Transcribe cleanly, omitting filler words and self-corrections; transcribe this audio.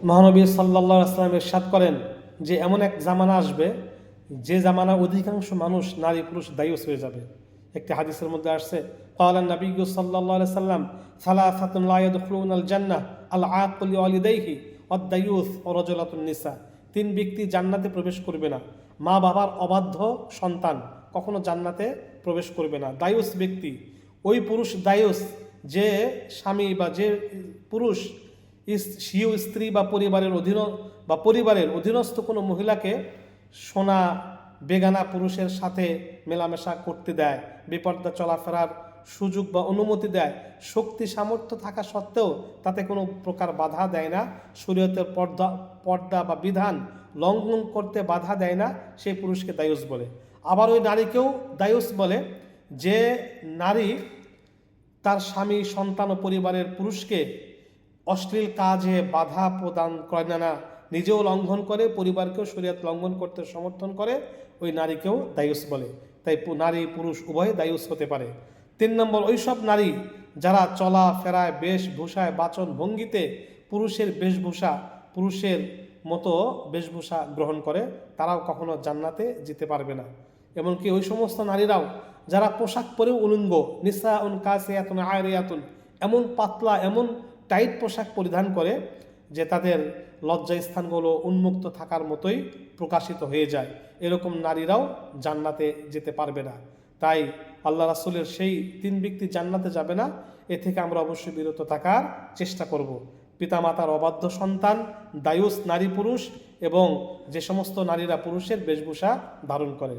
মহানবী সাল্লাল্লাহু আলাইহি ওয়াসাল্লাম ইরশাদ করেন যে এমন এক জামানা আসবে যে জামানা অধিকাংশ মানুষ নারী পুরুষ দায়ুস হয়ে যাবে। একটি হাদিসের মধ্যে আসছে, ক্বালা নবী সাল্লাল্লাহু আলাইহি ওয়াসাল্লাম সালাসাতুন লা ইয়াদখুলুনাল জান্নাহ আল আকিল লিওয়ালিদাইহি ওয়াদ দায়ুস ওয়া রাজুলাতুন নিসা। তিন ব্যক্তি জান্নাতে প্রবেশ করবে না। মা বাবার অবাধ্য সন্তান কখনো জান্নাতে প্রবেশ করবে না। দায়ুস ব্যক্তি ওই পুরুষ দায়ুস যে স্বামী বা যে পুরুষ স্বীয় স্ত্রী বা পরিবারের অধীনস্থ কোনো মহিলাকে সোনা বেগানা পুরুষের সাথে মেলামেশা করতে দেয়, বেপর্দা চলাফেরার সুযোগ বা অনুমতি দেয়, শক্তি সামর্থ্য থাকা সত্ত্বেও তাতে কোনো প্রকার বাধা দেয় না, শরীয়তের পর্দা বা বিধান লঙ্ঘন করতে বাধা দেয় না, সেই পুরুষকে দায়ুস বলে। আবার ওই নারীকেও দায়ুস বলে যে নারী তার স্বামী সন্তান ও পরিবারের পুরুষকে অশ্লীল কাজে বাধা প্রদান করে না, নিজেও লঙ্ঘন করে, পরিবারকেও শরীয়ত লঙ্ঘন করতে সমর্থন করে, ওই নারীকেও দায়ুস বলে। তাই নারী পুরুষ উভয়ে দায়ুস হতে পারে। 3 নম্বর, ওইসব নারী যারা চলা ফেরায় বেশভূষায় বাচন ভঙ্গিতে পুরুষের মতো বেশভূষা গ্রহণ করে, তারাও কখনো জান্নাতে যেতে পারবে না। এমনকি ওই সমস্ত নারীরাও যারা পোশাক পরেও উলঙ্গ, নিসাউন কাসিয়াতুন আরিয়াতুন, এমন পাতলা এমন টাইট পোশাক পরিধান করে যে তাদের লজ্জা স্থানগুলো উন্মুক্ত থাকার মতোই প্রকাশিত হয়ে যায়, এরকম নারীরাও জান্নাতে যেতে পারবে না। তাই আল্লাহ রাসূলের সেই 3 ব্যক্তি জান্নাতে যাবে না, এ থেকে আমরা অবশ্যই বিরত থাকার চেষ্টা করব। পিতামাতার অবাধ্য সন্তান, দায়ুস নারী পুরুষ, এবং যে সমস্ত নারীরা পুরুষের বেশভূষা ধারণ করে।